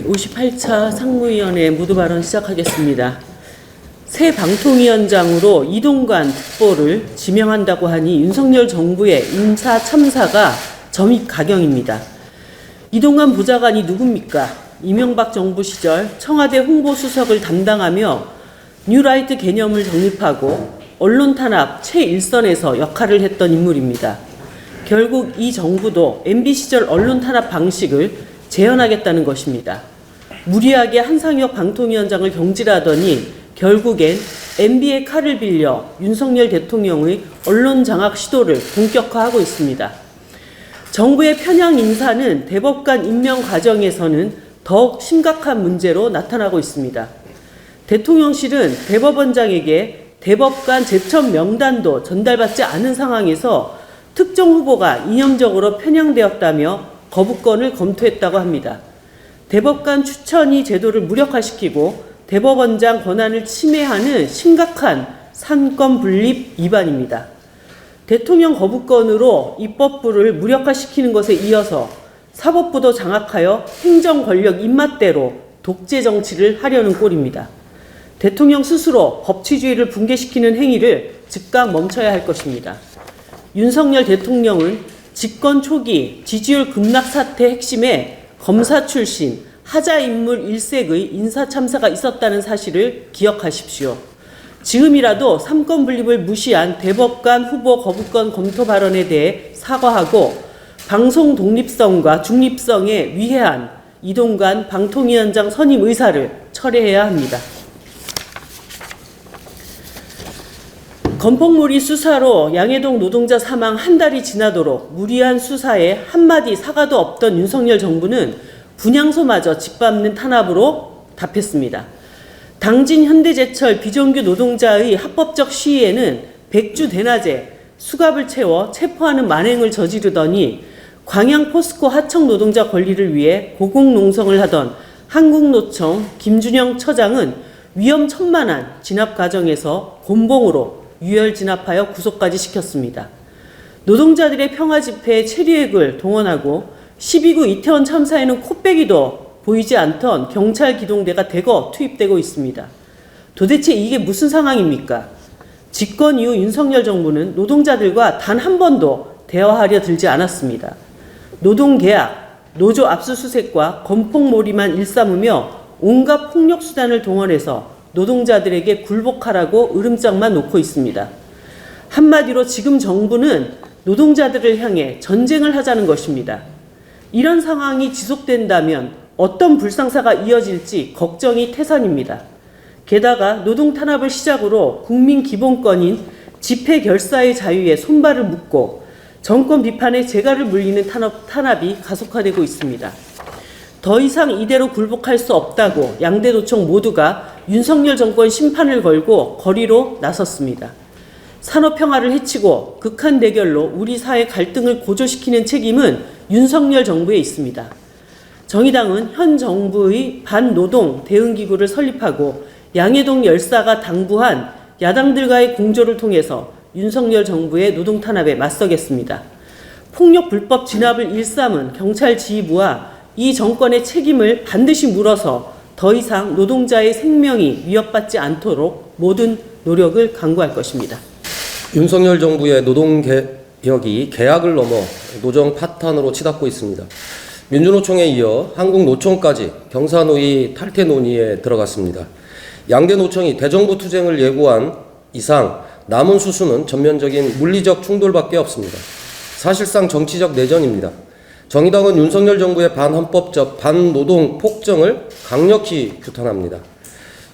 58차 상무위원회 모두 발언 시작하겠습니다. 새 방통위원장으로 이동관 특보를 지명한다고 하니 윤석열 정부의 인사 참사가 점입 가경입니다. 이동관 보좌관이 누굽니까? 이명박 정부 시절 청와대 홍보수석을 담당하며 뉴라이트 개념을 정립하고 언론 탄압 최일선에서 역할을 했던 인물입니다. 결국 이 정부도 MB 시절 언론 탄압 방식을 재현하겠다는 것입니다. 무리하게 한상혁 방통위원장을 경질하더니 결국엔 MB의 칼을 빌려 윤석열 대통령의 언론 장악 시도를 본격화하고 있습니다. 정부의 편향 인사는 대법관 임명 과정에서는 더욱 심각한 문제로 나타나고 있습니다. 대통령실은 대법원장에게 대법관 제천 명단도 전달받지 않은 상황에서 특정 후보가 이념적으로 편향되었다며 거부권을 검토했다고 합니다. 대법관 추천이 제도를 무력화시키고 대법원장 권한을 침해하는 심각한 산권 분립 위반입니다. 대통령 거부권으로 입법부를 무력화시키는 것에 이어서 사법부도 장악하여 행정 권력 입맛대로 독재 정치를 하려는 꼴입니다. 대통령 스스로 법치주의를 붕괴시키는 행위를 즉각 멈춰야 할 것입니다. 윤석열 대통령은 집권 초기 지지율 급락 사태 핵심에 검사 출신 하자 인물 일색의 인사 참사가 있었다는 사실을 기억하십시오. 지금이라도 삼권 분립을 무시한 대법관 후보 거부권 검토 발언에 대해 사과하고 방송 독립성과 중립성에 위해한 이동관 방통위원장 선임 의사를 철회해야 합니다. 건폭몰이 수사로 양해동 노동자 사망 한 달이 지나도록 무리한 수사에 한마디 사과도 없던 윤석열 정부는 분향소마저 짓밟는 탄압으로 답했습니다. 당진 현대제철 비정규 노동자의 합법적 시위에는 백주 대낮에 수갑을 채워 체포하는 만행을 저지르더니 광양 포스코 하청 노동자 권리를 위해 고공농성을 하던 한국노총 김준영 처장은 위험천만한 진압 과정에서 곤봉으로 유혈 진압하여 구속까지 시켰습니다. 노동자들의 평화 집회에 체류액을 동원하고 12구 이태원 참사에는 코빼기도 보이지 않던 경찰 기동대가 대거 투입되고 있습니다. 도대체 이게 무슨 상황입니까? 집권 이후 윤석열 정부는 노동자들과 단 한 번도 대화하려 들지 않았습니다. 노동계약, 노조 압수수색과 건폭몰이만 일삼으며 온갖 폭력수단을 동원해서 노동자들에게 굴복하라고 으름장만 놓고 있습니다. 한마디로 지금 정부는 노동자들을 향해 전쟁을 하자는 것입니다. 이런 상황이 지속된다면 어떤 불상사가 이어질지 걱정이 태산입니다. 게다가 노동 탄압을 시작으로 국민 기본권인 집회 결사의 자유에 손발을 묶고 정권 비판에 재갈을 물리는 탄압이 가속화되고 있습니다. 더 이상 이대로 굴복할 수 없다고 양대 노총 모두가 윤석열 정권 심판을 걸고 거리로 나섰습니다. 산업 평화를 해치고 극한 대결로 우리 사회 갈등을 고조시키는 책임은 윤석열 정부에 있습니다. 정의당은 현 정부의 반노동 대응기구를 설립하고 양해동 열사가 당부한 야당들과의 공조를 통해서 윤석열 정부의 노동 탄압에 맞서겠습니다. 폭력 불법 진압을 일삼은 경찰 지휘부와 이 정권의 책임을 반드시 물어서 더 이상 노동자의 생명이 위협받지 않도록 모든 노력을 강구할 것입니다. 윤석열 정부의 노동개혁이 계약을 넘어 노정 파탄으로 치닫고 있습니다. 민주노총에 이어 한국노총까지 경사노위 탈퇴 논의에 들어갔습니다. 양대 노총이 대정부 투쟁을 예고한 이상 남은 수순은 전면적인 물리적 충돌밖에 없습니다. 사실상 정치적 내전입니다. 정의당은 윤석열 정부의 반헌법적 반노동 폭정을 강력히 규탄합니다.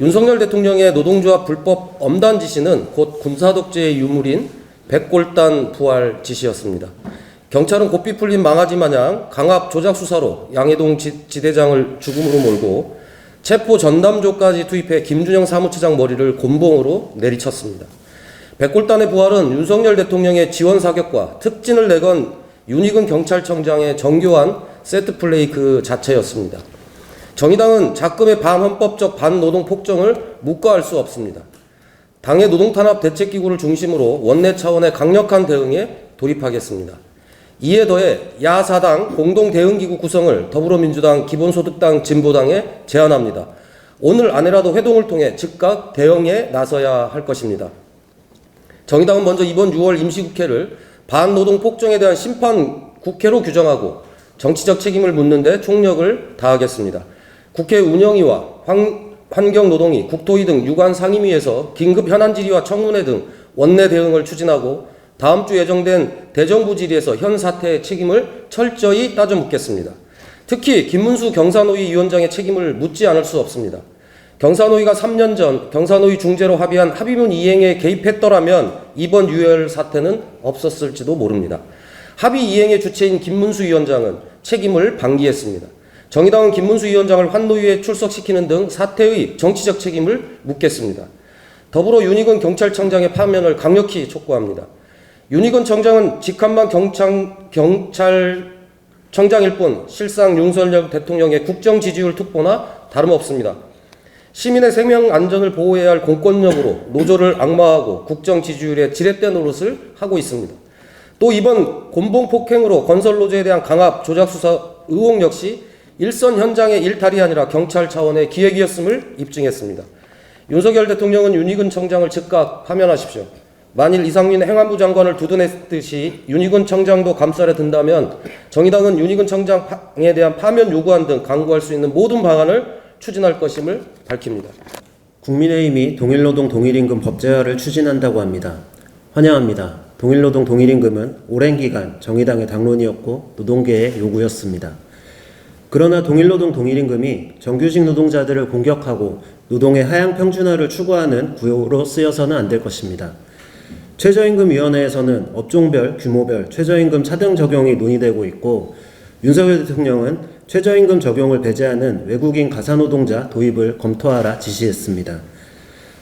윤석열 대통령의 노동조합 불법 엄단 지시는 곧 군사독재의 유물인 백골단 부활 지시였습니다. 경찰은 고삐 풀린 망아지 마냥 강압 조작 수사로 양해동 지대장을 죽음으로 몰고 체포 전담조까지 투입해 김준영 사무처장 머리를 곤봉으로 내리쳤습니다. 백골단의 부활은 윤석열 대통령의 지원 사격과 특진을 내건 윤익은 경찰청장의 정교한 세트플레이 그 자체였습니다. 정의당은 작금의 반헌법적 반노동 폭정을 묵과할 수 없습니다. 당의 노동탄압 대책기구를 중심으로 원내 차원의 강력한 대응에 돌입하겠습니다. 이에 더해 야4당 공동대응기구 구성을 더불어민주당, 기본소득당, 진보당에 제안합니다. 오늘 안에라도 회동을 통해 즉각 대응에 나서야 할 것입니다. 정의당은 먼저 이번 6월 임시국회를 반노동 폭정에 대한 심판 국회로 규정하고 정치적 책임을 묻는 데 총력을 다하겠습니다. 국회 운영위와 환경노동위, 국토위 등 유관 상임위에서 긴급 현안 질의와 청문회 등 원내 대응을 추진하고 다음 주 예정된 대정부 질의에서 현 사태의 책임을 철저히 따져 묻겠습니다. 특히 김문수 경사노위 위원장의 책임을 묻지 않을 수 없습니다. 경사노위가 3년 전 경사노위 중재로 합의한 합의문 이행에 개입했더라면 이번 유혈 사태는 없었을지도 모릅니다. 합의 이행의 주체인 김문수 위원장은 책임을 방기했습니다. 정의당은 김문수 위원장을 환노위에 출석시키는 등 사태의 정치적 책임을 묻겠습니다. 더불어 윤희근 경찰청장의 파면을 강력히 촉구합니다. 윤희근 청장은 직함만 경찰청장일 뿐 실상 윤석열 대통령의 국정 지지율 특보나 다름없습니다. 시민의 생명 안전을 보호해야 할 공권력으로 노조를 악마하고 국정 지지율에 지렛대 노릇을 하고 있습니다. 또 이번 곤봉 폭행으로 건설 노조에 대한 강압 조작 수사 의혹 역시 일선 현장의 일탈이 아니라 경찰 차원의 기획이었음을 입증했습니다. 윤석열 대통령은 윤희근 청장을 즉각 파면하십시오. 만일 이상민 행안부 장관을 두둔했듯이 윤희근 청장도 감쌀에 든다면 정의당은 윤희근 청장에 대한 파면 요구안 등 강구할 수 있는 모든 방안을 추진할 것임을 밝힙니다. 국민의힘이 동일노동 동일임금 법제화를 추진한다고 합니다. 환영합니다. 동일노동 동일임금은 오랜 기간 정의당의 당론이었고 노동계의 요구였습니다. 그러나 동일노동 동일임금이 정규직 노동자들을 공격하고 노동의 하향 평준화를 추구하는 구호로 쓰여서는 안 될 것입니다. 최저임금위원회에서는 업종별, 규모별 최저임금 차등 적용이 논의되고 있고 윤석열 대통령은 최저임금 적용을 배제하는 외국인 가사노동자 도입을 검토하라 지시했습니다.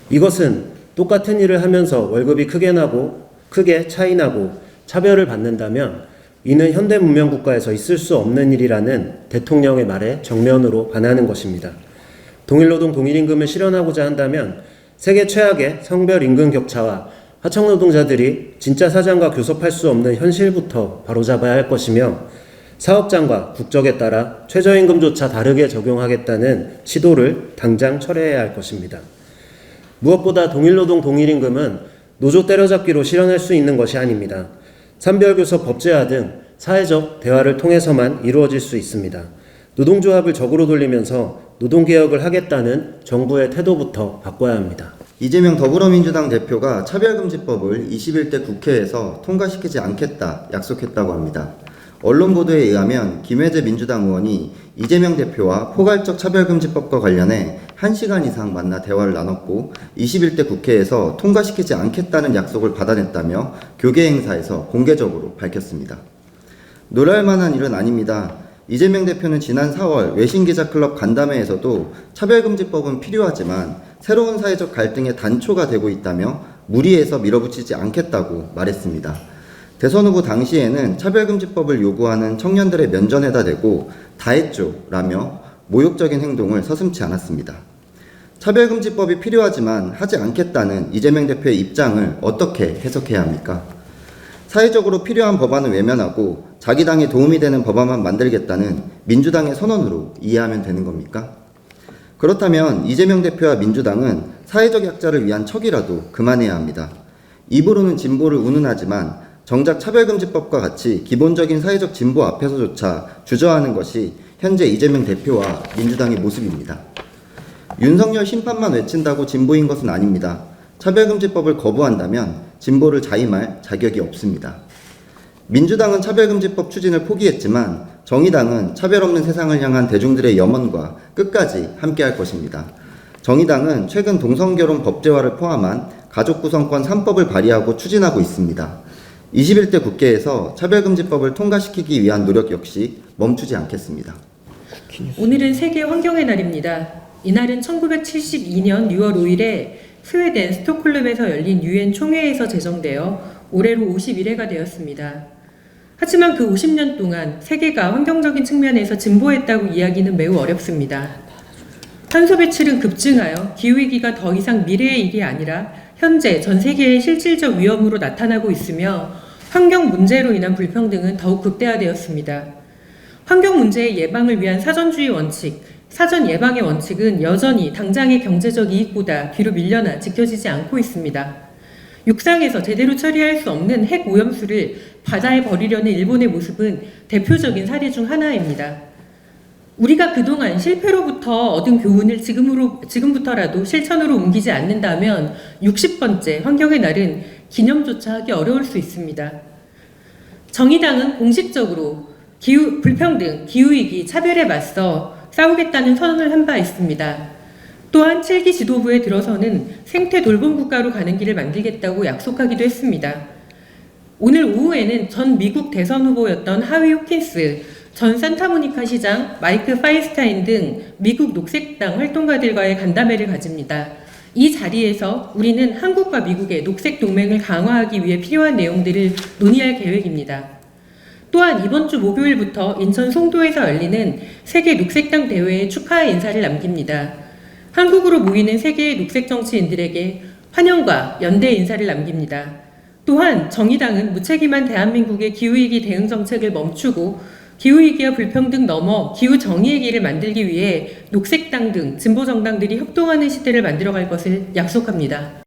이것은 똑같은 일을 하면서 월급이 크게 차이 나고 차별을 받는다면 이는 현대 문명 국가에서 있을 수 없는 일이라는 대통령의 말에 정면으로 반하는 것입니다. 동일노동 동일임금을 실현하고자 한다면 세계 최악의 성별 임금 격차와 하청 노동자들이 진짜 사장과 교섭할 수 없는 현실부터 바로잡아야 할 것이며 사업장과 국적에 따라 최저임금조차 다르게 적용하겠다는 시도를 당장 철회해야 할 것입니다. 무엇보다 동일노동 동일임금은 노조 때려잡기로 실현할 수 있는 것이 아닙니다. 산별교섭 법제화 등 사회적 대화를 통해서만 이루어질 수 있습니다. 노동조합을 적으로 돌리면서 노동개혁을 하겠다는 정부의 태도부터 바꿔야 합니다. 이재명 더불어민주당 대표가 차별금지법을 21대 국회에서 통과시키지 않겠다 약속했다고 합니다. 언론 보도에 의하면 김혜재 민주당 의원이 이재명 대표와 포괄적 차별금지법과 관련해 1시간 이상 만나 대화를 나눴고 21대 국회에서 통과시키지 않겠다는 약속을 받아냈다며 교계 행사에서 공개적으로 밝혔습니다. 놀랄 만한 일은 아닙니다. 이재명 대표는 지난 4월 외신기자클럽 간담회에서도 차별금지법은 필요하지만 새로운 사회적 갈등의 단초가 되고 있다며 무리해서 밀어붙이지 않겠다고 말했습니다. 대선 후보 당시에는 차별금지법을 요구하는 청년들의 면전에다 대고 다 했죠 라며 모욕적인 행동을 서슴지 않았습니다. 차별금지법이 필요하지만 하지 않겠다는 이재명 대표의 입장을 어떻게 해석해야 합니까? 사회적으로 필요한 법안을 외면하고 자기 당에 도움이 되는 법안만 만들겠다는 민주당의 선언으로 이해하면 되는 겁니까? 그렇다면 이재명 대표와 민주당은 사회적 약자를 위한 척이라도 그만해야 합니다. 입으로는 진보를 운운하지만 정작 차별금지법과 같이 기본적인 사회적 진보 앞에서조차 주저하는 것이 현재 이재명 대표와 민주당의 모습입니다. 윤석열 심판만 외친다고 진보인 것은 아닙니다. 차별금지법을 거부한다면 진보를 자임할 자격이 없습니다. 민주당은 차별금지법 추진을 포기했지만 정의당은 차별 없는 세상을 향한 대중들의 염원과 끝까지 함께할 것입니다. 정의당은 최근 동성결혼 법제화를 포함한 가족구성권 3법을 발의하고 추진하고 있습니다. 21대 국회에서 차별금지법을 통과시키기 위한 노력 역시 멈추지 않겠습니다. 오늘은 세계 환경의 날입니다. 이날은 1972년 6월 5일에 스웨덴 스톡홀름에서 열린 유엔 총회에서 제정되어 올해로 51회가 되었습니다. 하지만 그 50년 동안 세계가 환경적인 측면에서 진보했다고 이야기는 매우 어렵습니다. 탄소 배출은 급증하여 기후위기가 더 이상 미래의 일이 아니라 현재 전 세계의 실질적 위험으로 나타나고 있으며 환경 문제로 인한 불평등은 더욱 극대화되었습니다. 환경 문제의 예방을 위한 사전주의 원칙, 사전 예방의 원칙은 여전히 당장의 경제적 이익보다 뒤로 밀려나 지켜지지 않고 있습니다. 육상에서 제대로 처리할 수 없는 핵 오염수를 바다에 버리려는 일본의 모습은 대표적인 사례 중 하나입니다. 우리가 그동안 실패로부터 얻은 교훈을 지금부터라도 실천으로 옮기지 않는다면 60번째 환경의 날은 기념조차 하기 어려울 수 있습니다. 정의당은 공식적으로 불평등, 기후위기, 차별에 맞서 싸우겠다는 선언을 한 바 있습니다. 또한 7기 지도부에 들어서는 생태 돌봄 국가로 가는 길을 만들겠다고 약속하기도 했습니다. 오늘 오후에는 전 미국 대선 후보였던 하위 호킨스, 전 산타모니카 시장, 마이크 파인스타인 등 미국 녹색당 활동가들과의 간담회를 가집니다. 이 자리에서 우리는 한국과 미국의 녹색 동맹을 강화하기 위해 필요한 내용들을 논의할 계획입니다. 또한 이번 주 목요일부터 인천 송도에서 열리는 세계 녹색당 대회에 축하의 인사를 남깁니다. 한국으로 모이는 세계의 녹색 정치인들에게 환영과 연대 인사를 남깁니다. 또한 정의당은 무책임한 대한민국의 기후위기 대응 정책을 멈추고 기후위기와 불평등 넘어 기후정의의 길을 만들기 위해 녹색당 등 진보정당들이 협동하는 시대를 만들어갈 것을 약속합니다.